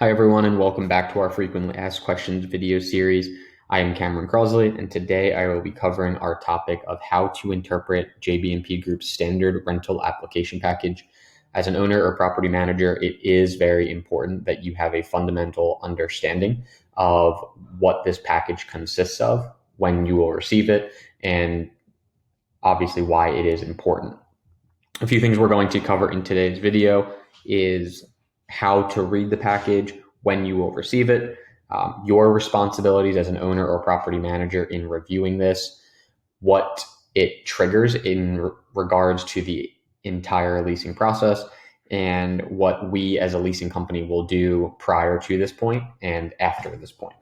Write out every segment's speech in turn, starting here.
Hi, everyone, and welcome back to our frequently asked questions video series. I am Cameron Crosley, and today I will be covering our topic of how to interpret JB&P Group's standard rental application package. As an owner or property manager, it is very important that you have a fundamental understanding of what this package consists of, when you will receive it, and obviously why it is important. A few things we're going to cover in today's video is how to read the package, when you will receive it, your responsibilities as an owner or property manager in reviewing this, what it triggers in regards to the entire leasing process, and what we as a leasing company will do prior to this point and after this point.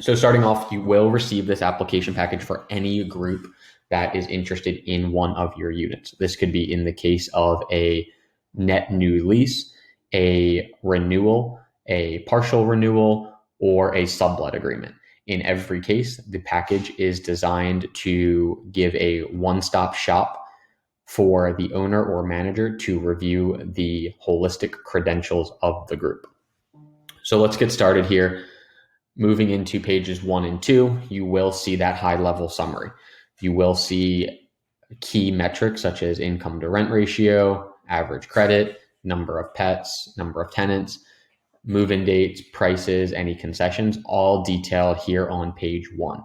So starting off, you will receive this application package for any group that is interested in one of your units. This could be in the case of a net new lease, a renewal, a partial renewal, or a sublet agreement. In every case, the package is designed to give a one-stop shop for the owner or manager to review the holistic credentials of the group. So let's get started here. Moving into pages 1 and 2, you will see that high-level summary. You will see key metrics such as income to rent ratio, average credit, number of pets, number of tenants, move-in dates, prices, any concessions, all detailed here on page 1.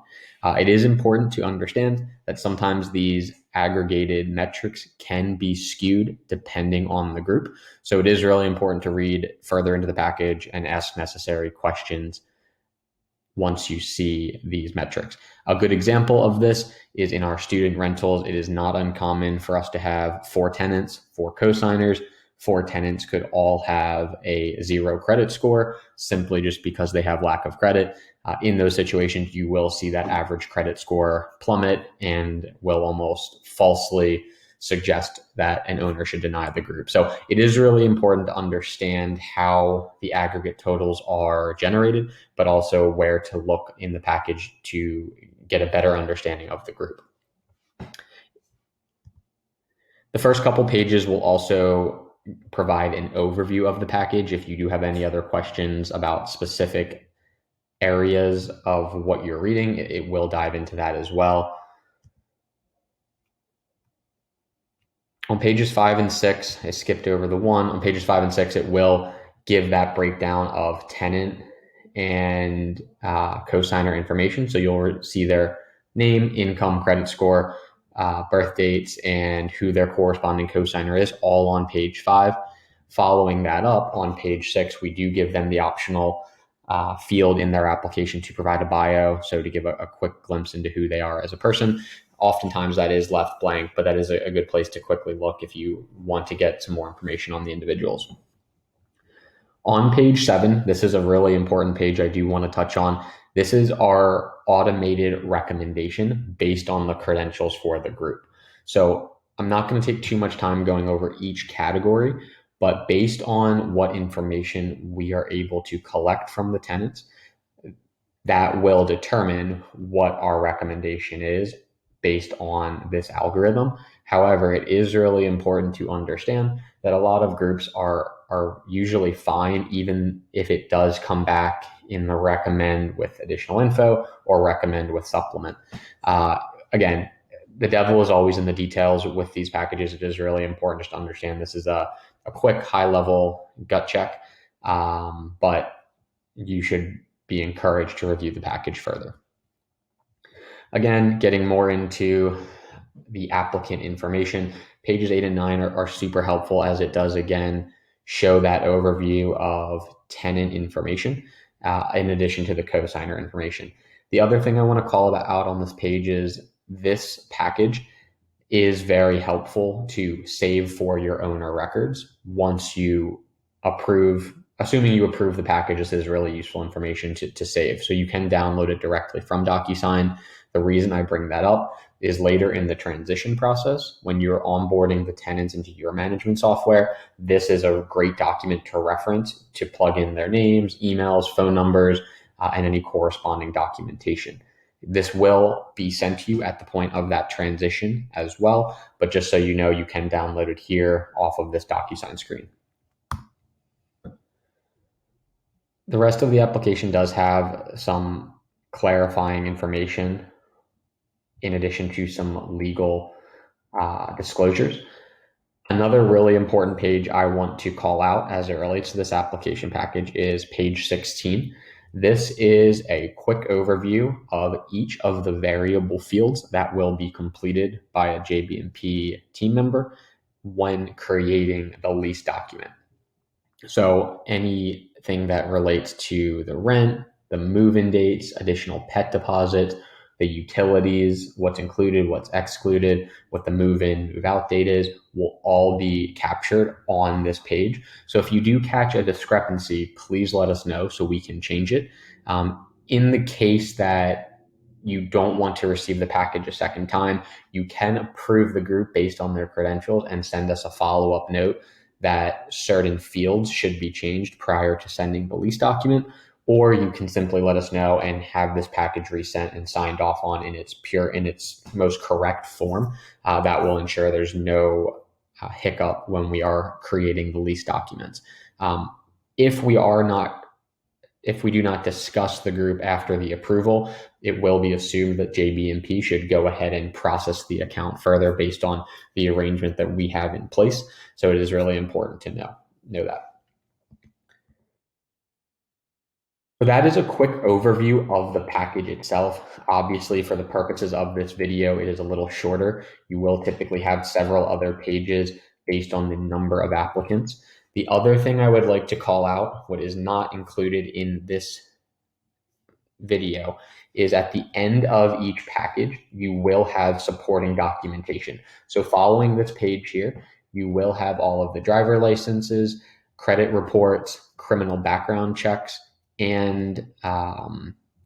It is important to understand that sometimes these aggregated metrics can be skewed depending on the group. So it is really important to read further into the package and ask necessary questions once you see these metrics. A good example of this is in our student rentals. It is not uncommon for us to have 4 tenants, 4 co-signers. 4 tenants could all have a 0 credit score simply just because they have lack of credit. In those situations, you will see that average credit score plummet and will almost falsely suggest that an owner should deny the group. So it is really important to understand how the aggregate totals are generated, but also where to look in the package to get a better understanding of the group. The first couple pages will also provide an overview of the package. If you do have any other questions about specific areas of what you're reading, it will dive into that as well. On pages 5 and 6, I skipped over the 1. On pages 5 and 6, it will give that breakdown of tenant and co-signer information. So you'll see their name, income, credit score, birth dates, and who their corresponding co-signer is, all on page 5. Following that up on page 6, we do give them the optional field in their application to provide a bio, so to give a quick glimpse into who they are as a person. Oftentimes that is left blank, but that is a good place to quickly look if you want to get some more information on the individuals. On page 7, this is a really important page I do want to touch on. This is our automated recommendation based on the credentials for the group. So I'm not going to take too much time going over each category, but based on what information we are able to collect from the tenants, that will determine what our recommendation is based on this algorithm. However, it is really important to understand that a lot of groups are usually fine, even if it does come back in the recommend with additional info or recommend with supplement. Again, the devil is always in the details with these packages. It is really important just to understand this is a quick high-level gut check, but you should be encouraged to review the package further. Again, getting more into the applicant information, pages 8 and 9 are super helpful, as it does, again, show that overview of tenant information in addition to the co-signer information. The other thing I want to call out on this page is this package is very helpful to save for your owner records once you approve. Assuming you approve the package, this is really useful information to save. So you can download it directly from DocuSign. The reason I bring that up is later in the transition process, when you're onboarding the tenants into your management software, this is a great document to reference to plug in their names, emails, phone numbers, and any corresponding documentation. This will be sent to you at the point of that transition as well, but just so you know, you can download it here off of this DocuSign screen. The rest of the application does have some clarifying information in addition to some legal disclosures. Another really important page I want to call out as it relates to this application package is page 16. This is a quick overview of each of the variable fields that will be completed by a JBMP team member when creating the lease document. So anything that relates to the rent, the move-in dates, additional pet deposits, the utilities, what's included, what's excluded, what the move-in, move-out date is, will all be captured on this page. So if you do catch a discrepancy, please let us know so we can change it. In the case that you don't want to receive the package a second time, you can approve the group based on their credentials and send us a follow-up note that certain fields should be changed prior to sending the lease document, or you can simply let us know and have this package resent and signed off on in its most correct form. That will ensure there's no hiccup when we are creating the lease documents. If we do not discuss the group after the approval, it will be assumed that JBMP should go ahead and process the account further based on the arrangement that we have in place. So it is really important to know that. So that is a quick overview of the package itself. Obviously, for the purposes of this video, it is a little shorter. You will typically have several other pages based on the number of applicants. The other thing I would like to call out, what is not included in this video, is at the end of each package, you will have supporting documentation. So following this page here, you will have all of the driver licenses, credit reports, criminal background checks, and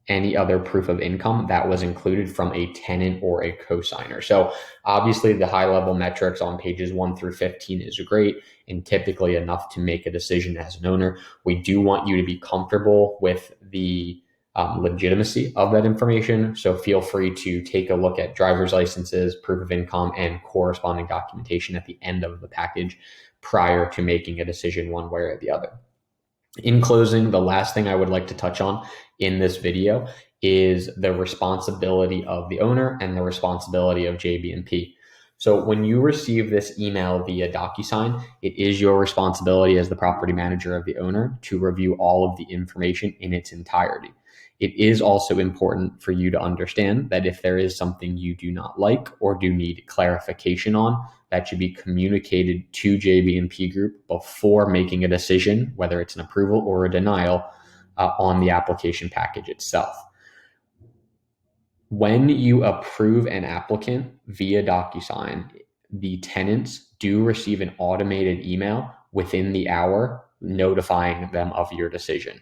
any other proof of income that was included from a tenant or a cosigner. So obviously the high level metrics on pages 1 through 15 is great and typically enough to make a decision as an owner. We do want you to be comfortable with the legitimacy of that information. So feel free to take a look at driver's licenses, proof of income, and corresponding documentation at the end of the package prior to making a decision one way or the other. In closing, the last thing I would like to touch on in this video is the responsibility of the owner and the responsibility of JBMP. So when you receive this email via DocuSign, it is your responsibility as the property manager of the owner to review all of the information in its entirety. It is also important for you to understand that if there is something you do not like or do need clarification on, that should be communicated to JBMP Group before making a decision, whether it's an approval or a denial, on the application package itself. When you approve an applicant via DocuSign, the tenants do receive an automated email within the hour notifying them of your decision.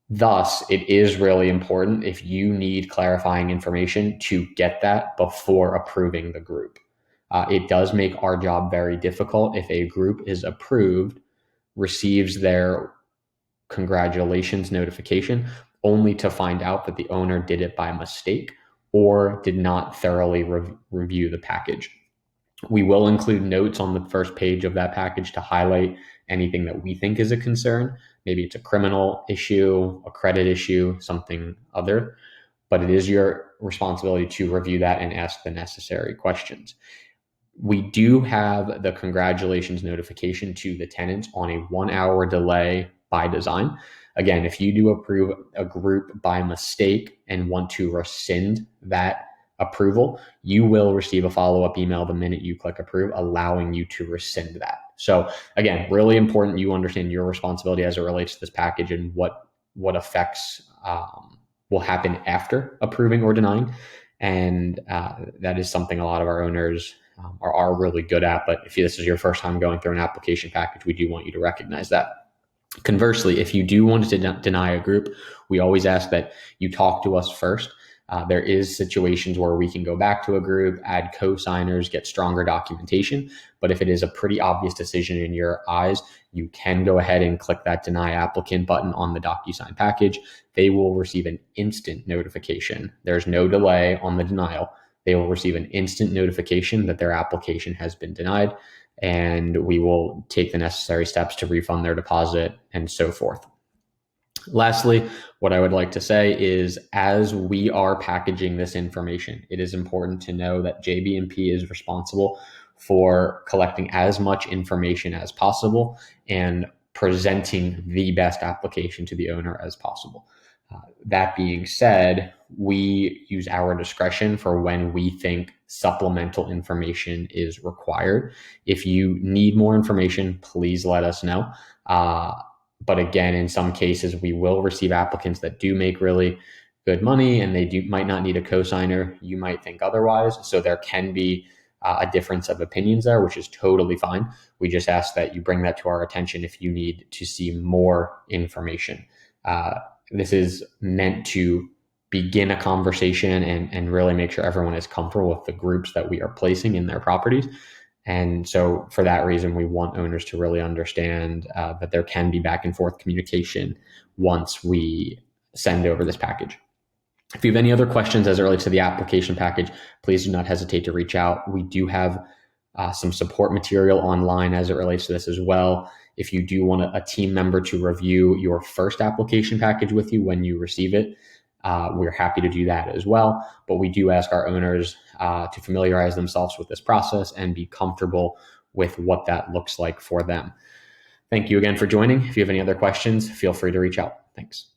Thus, it is really important if you need clarifying information to get that before approving the group. It does make our job very difficult if a group is approved, receives their congratulations notification, only to find out that the owner did it by mistake or did not thoroughly review the package. We will include notes on the first page of that package to highlight anything that we think is a concern. Maybe it's a criminal issue, a credit issue, something other, but it is your responsibility to review that and ask the necessary questions. We do have the congratulations notification to the tenants on a 1 hour delay by design. Again, if you do approve a group by mistake and want to rescind that approval, you will receive a follow-up email the minute you click approve, allowing you to rescind that. So again, really important you understand your responsibility as it relates to this package and what effects will happen after approving or denying. And that is something a lot of our owners are really good at. But if this is your first time going through an application package, we do want you to recognize that. Conversely, if you do want to deny a group, we always ask that you talk to us first. There is situations where we can go back to a group, add co-signers, get stronger documentation. But if it is a pretty obvious decision in your eyes, you can go ahead and click that deny applicant button on the DocuSign package. They will receive an instant notification. There's no delay on the denial. They will receive an instant notification that their application has been denied, and we will take the necessary steps to refund their deposit and so forth. Lastly, what I would like to say is as we are packaging this information, it is important to know that JBMP is responsible for collecting as much information as possible and presenting the best application to the owner as possible. That being said, we use our discretion for when we think supplemental information is required. If you need more information, please let us know. But again, in some cases, we will receive applicants that do make really good money and might not need a cosigner. You might think otherwise. So there can be a difference of opinions there, which is totally fine. We just ask that you bring that to our attention if you need to see more information. This is meant to begin a conversation and really make sure everyone is comfortable with the groups that we are placing in their properties. And so for that reason, we want owners to really understand that there can be back and forth communication once we send over this package. If you have any other questions as it relates to the application package, please do not hesitate to reach out. We do have some support material online as it relates to this as well. If you do want a team member to review your first application package with you when you receive it, we're happy to do that as well. But we do ask our owners to familiarize themselves with this process and be comfortable with what that looks like for them. Thank you again for joining. If you have any other questions, feel free to reach out. Thanks.